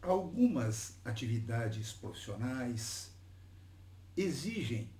Algumas atividades profissionais exigem,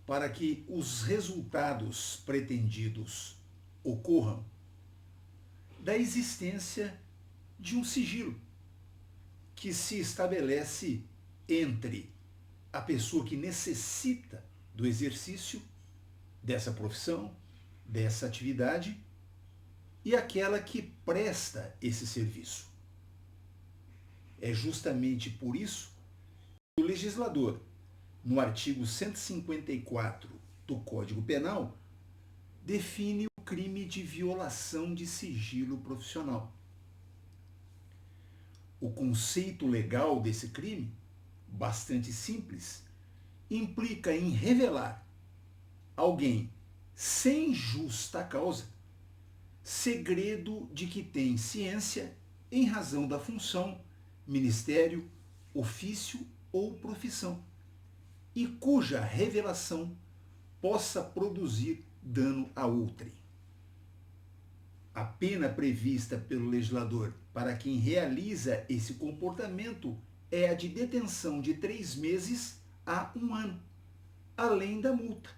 para que os resultados pretendidos ocorram, da existência de um sigilo que se estabelece entre a pessoa que necessita do exercício dessa profissão, dessa atividade, e aquela que presta esse serviço. É justamente por isso que o legislador, no artigo 154 do Código Penal, define o crime de violação de sigilo profissional. O conceito legal desse crime, bastante simples, implica em revelar alguém sem justa causa segredo de que tem ciência em razão da função, ministério, ofício ou profissão, e cuja revelação possa produzir dano a outrem. A pena prevista pelo legislador para quem realiza esse comportamento é a de detenção de 3 meses a 1 ano, além da multa,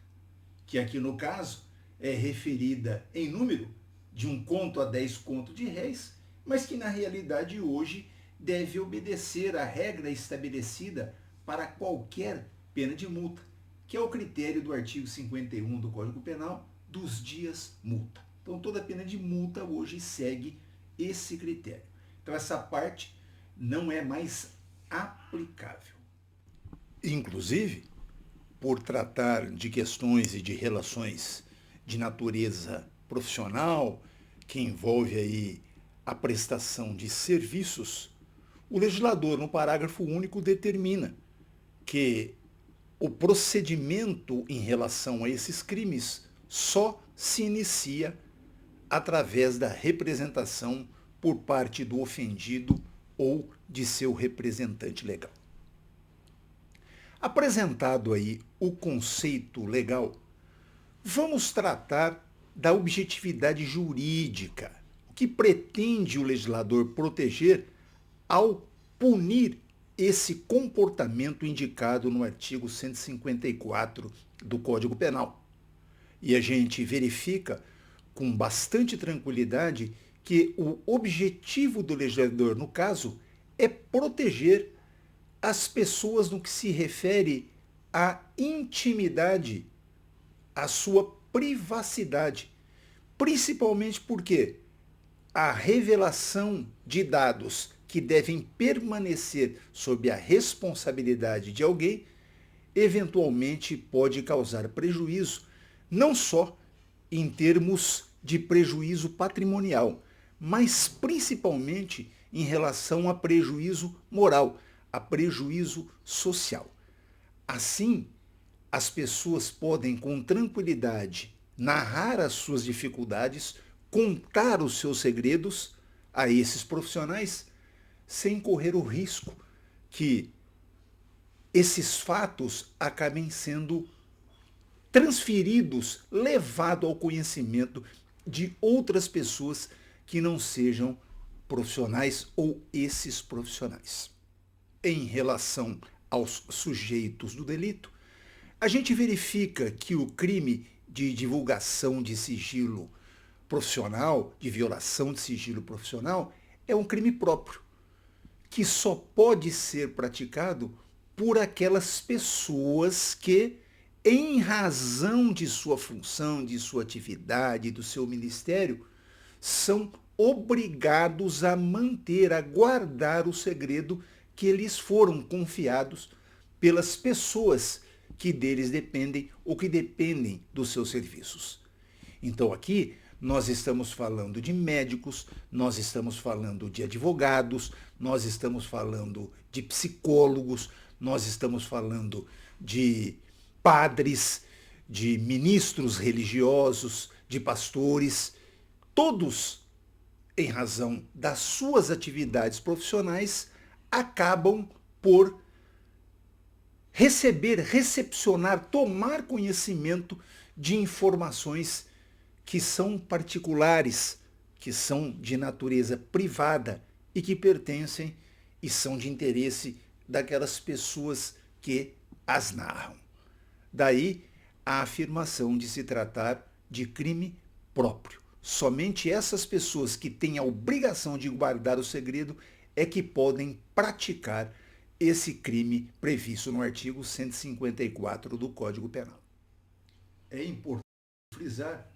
que aqui no caso é referida em número de 1 conto a 10 contos de réis, mas que na realidade hoje deve obedecer à regra estabelecida para qualquer pena de multa, que é o critério do artigo 51 do Código Penal dos dias multa. Então toda pena de multa hoje segue esse critério. Então essa parte não é mais aplicável. Inclusive, por tratar de questões e de relações de natureza profissional, que envolve aí a prestação de serviços, o legislador, no parágrafo único, determina que o procedimento em relação a esses crimes só se inicia através da representação por parte do ofendido ou de seu representante legal. Apresentado aí o conceito legal, vamos tratar da objetividade jurídica, o que pretende o legislador proteger ao punir esse comportamento indicado no artigo 154 do Código Penal. E a gente verifica com bastante tranquilidade que o objetivo do legislador, no caso, é proteger as pessoas no que se refere à intimidade, à sua privacidade, principalmente porque a revelação de dados que devem permanecer sob a responsabilidade de alguém, eventualmente pode causar prejuízo, não só em termos de prejuízo patrimonial, mas principalmente em relação a prejuízo moral, a prejuízo social. Assim, as pessoas podem com tranquilidade narrar as suas dificuldades, contar os seus segredos a esses profissionais, sem correr o risco que esses fatos acabem sendo transferidos, levados ao conhecimento de outras pessoas que não sejam profissionais ou esses profissionais. Em relação aos sujeitos do delito, a gente verifica que o crime de divulgação de sigilo profissional, de violação de sigilo profissional, é um crime próprio, que só pode ser praticado por aquelas pessoas que, em razão de sua função, de sua atividade, do seu ministério, são obrigados a manter, a guardar o segredo que lhes foram confiados pelas pessoas que deles dependem ou que dependem dos seus serviços. Então aqui nós estamos falando de médicos, nós estamos falando de advogados, nós estamos falando de psicólogos, nós estamos falando de padres, de ministros religiosos, de pastores, todos, em razão das suas atividades profissionais, acabam por recepcionar, tomar conhecimento de informações que são particulares, que são de natureza privada e que pertencem e são de interesse daquelas pessoas que as narram. Daí a afirmação de se tratar de crime próprio. Somente essas pessoas que têm a obrigação de guardar o segredo é que podem praticar esse crime previsto no artigo 154 do Código Penal. É importante frisar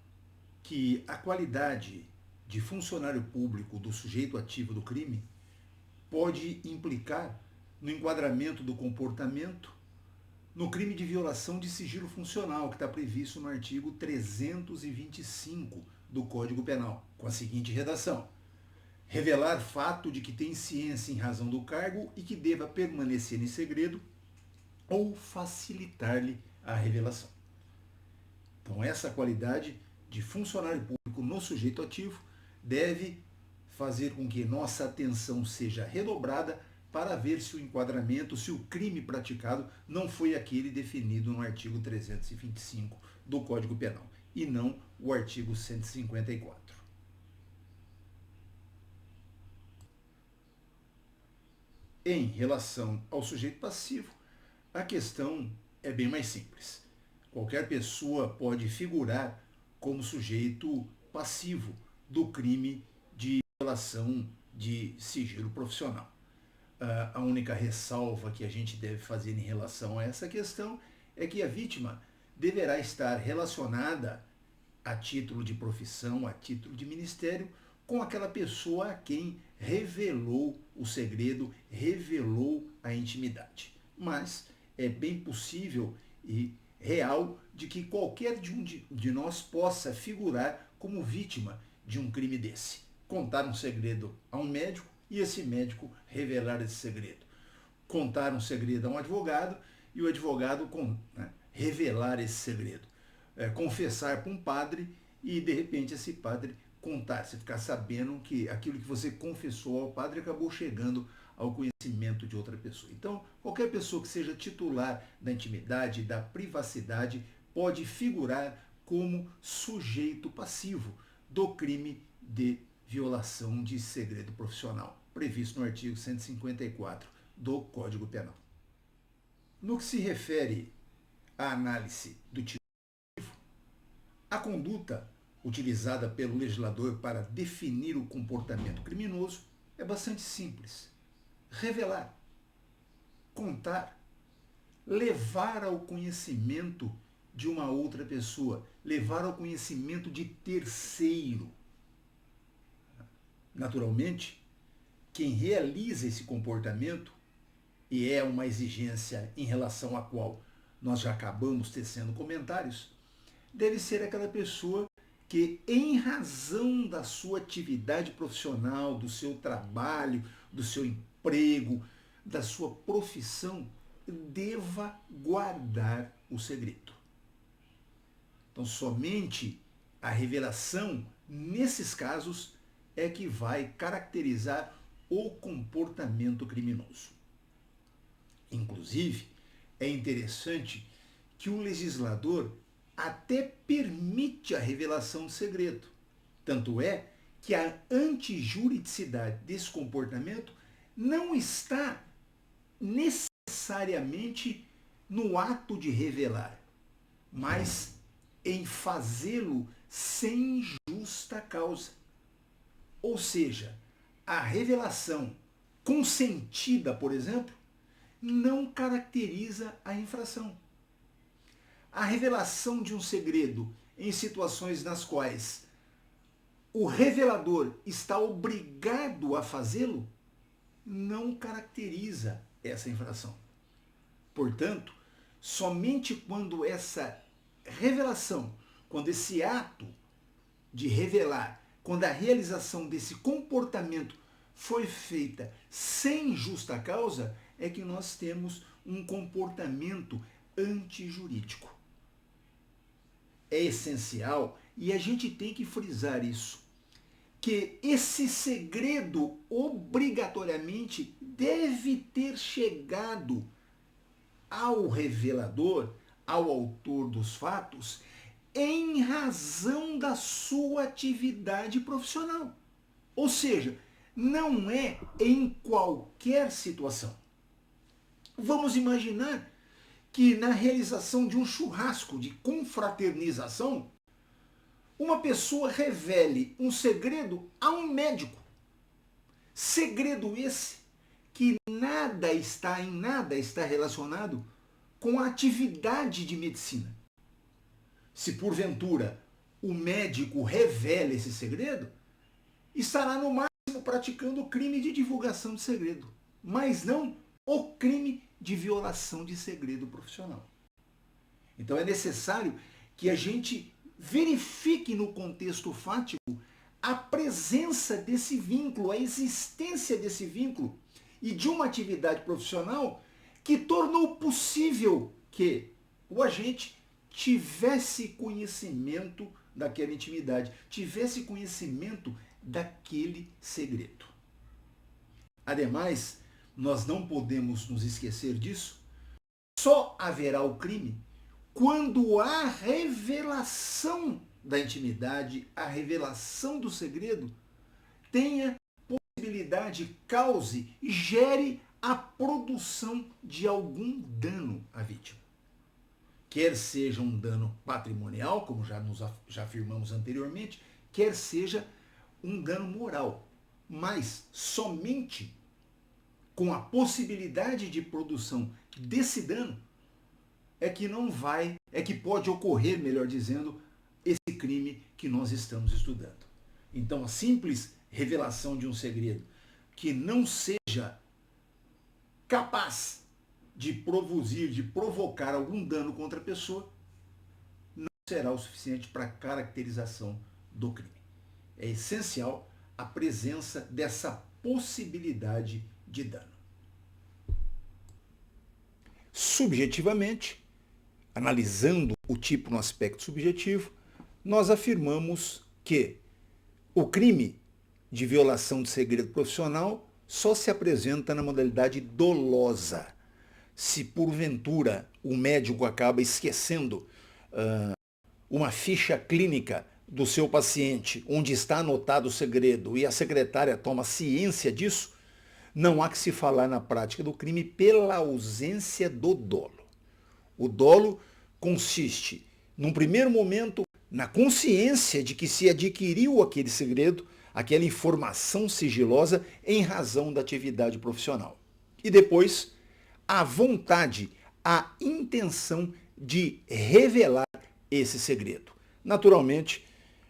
que a qualidade de funcionário público do sujeito ativo do crime pode implicar no enquadramento do comportamento no crime de violação de sigilo funcional, que está previsto no artigo 325 do Código Penal, com a seguinte redação: revelar fato de que tem ciência em razão do cargo e que deva permanecer em segredo ou facilitar-lhe a revelação. Então, essa qualidade de funcionário público no sujeito ativo deve fazer com que nossa atenção seja redobrada para ver se o enquadramento, se o crime praticado não foi aquele definido no artigo 325 do Código Penal, e não o artigo 154. Em relação ao sujeito passivo, a questão é bem mais simples. Qualquer pessoa pode figurar como sujeito passivo do crime de violação de sigilo profissional. A única ressalva que a gente deve fazer em relação a essa questão é que a vítima deverá estar relacionada a título de profissão, a título de ministério, com aquela pessoa a quem revelou o segredo, revelou a intimidade. Mas é bem possível e real de que qualquer de nós possa figurar como vítima de um crime desse. Contar um segredo a um médico e esse médico revelar esse segredo. Contar um segredo a um advogado e o advogado revelar esse segredo. Confessar para um padre e de repente esse padre contar, você ficar sabendo que aquilo que você confessou ao padre acabou chegando ao conhecimento de outra pessoa. Então, qualquer pessoa que seja titular da intimidade, da privacidade, pode figurar como sujeito passivo do crime de violação de segredo profissional, previsto no artigo 154 do Código Penal. No que se refere à análise do tipo, a conduta utilizada pelo legislador para definir o comportamento criminoso é bastante simples. Revelar, contar, levar ao conhecimento de uma outra pessoa, levar ao conhecimento de terceiro. Naturalmente, quem realiza esse comportamento, e é uma exigência em relação à qual nós já acabamos tecendo comentários, deve ser aquela pessoa que, em razão da sua atividade profissional, do seu trabalho, do seu emprego, da sua profissão, deva guardar o segredo. Então, somente a revelação, nesses casos, é que vai caracterizar o comportamento criminoso. Inclusive, é interessante que o legislador até permite a revelação de segredo. Tanto é que a antijuridicidade desse comportamento não está necessariamente no ato de revelar, mas em fazê-lo sem justa causa. Ou seja, a revelação consentida, por exemplo, não caracteriza a infração. A revelação de um segredo em situações nas quais o revelador está obrigado a fazê-lo não caracteriza essa infração. Portanto, somente quando essa revelação, quando esse ato de revelar, quando a realização desse comportamento foi feita sem justa causa, é que nós temos um comportamento antijurídico. É essencial, e a gente tem que frisar isso, que esse segredo obrigatoriamente deve ter chegado ao revelador, ao autor dos fatos, em razão da sua atividade profissional. Ou seja, não é em qualquer situação. Vamos imaginar que na realização de um churrasco de confraternização, uma pessoa revele um segredo a um médico. Segredo esse que em nada está relacionado com a atividade de medicina. Se porventura o médico revela esse segredo, estará no máximo praticando o crime de divulgação de segredo, mas não o crime de violação de segredo profissional. Então é necessário que a gente verifique no contexto fático a presença desse vínculo, a existência desse vínculo e de uma atividade profissional que tornou possível que o agente tivesse conhecimento daquela intimidade, tivesse conhecimento daquele segredo. Ademais, nós não podemos nos esquecer disso, só haverá o crime quando a revelação da intimidade, a revelação do segredo, tenha possibilidade, cause e gere a produção de algum dano à vítima. Quer seja um dano patrimonial, como já afirmamos anteriormente, quer seja um dano moral, mas somente com a possibilidade de produção desse dano é que pode ocorrer, melhor dizendo, esse crime que nós estamos estudando. Então, a simples revelação de um segredo que não seja capaz de provocar algum dano contra a pessoa, não será o suficiente para a caracterização do crime. É essencial a presença dessa possibilidade de dano. Subjetivamente, analisando o tipo no aspecto subjetivo, nós afirmamos que o crime de violação de segredo profissional só se apresenta na modalidade dolosa. Se porventura o médico acaba esquecendo uma ficha clínica do seu paciente, onde está anotado o segredo, e a secretária toma ciência disso, não há que se falar na prática do crime pela ausência do dolo. O dolo consiste, num primeiro momento, na consciência de que se adquiriu aquele segredo, aquela informação sigilosa em razão da atividade profissional. E depois, a vontade, a intenção de revelar esse segredo. Naturalmente,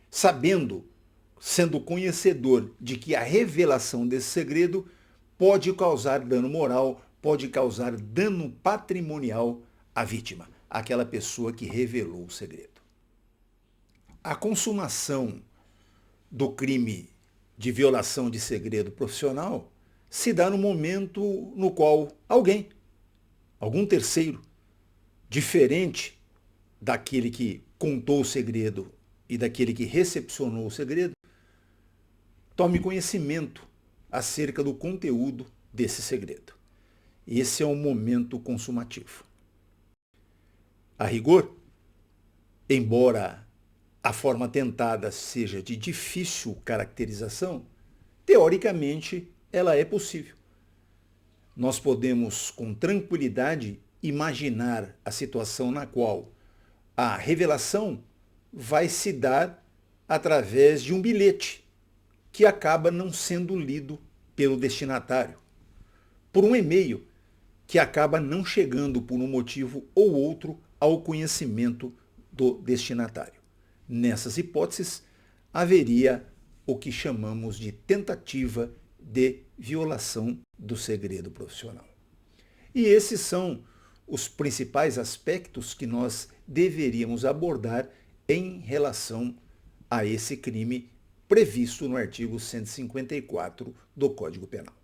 sendo conhecedor de que a revelação desse segredo pode causar dano moral, pode causar dano patrimonial à vítima, aquela pessoa que revelou o segredo. A consumação do crime de violação de segredo profissional se dá no momento no qual algum terceiro, diferente daquele que contou o segredo e daquele que recepcionou o segredo, tome conhecimento acerca do conteúdo desse segredo. Esse é o momento consumativo. A rigor, embora a forma tentada seja de difícil caracterização, teoricamente ela é possível. Nós podemos com tranquilidade imaginar a situação na qual a revelação vai se dar através de um bilhete que acaba não sendo lido pelo destinatário, por um e-mail que acaba não chegando por um motivo ou outro ao conhecimento do destinatário. Nessas hipóteses, haveria o que chamamos de tentativa de violação do segredo profissional. E esses são os principais aspectos que nós deveríamos abordar em relação a esse crime previsto no artigo 154 do Código Penal.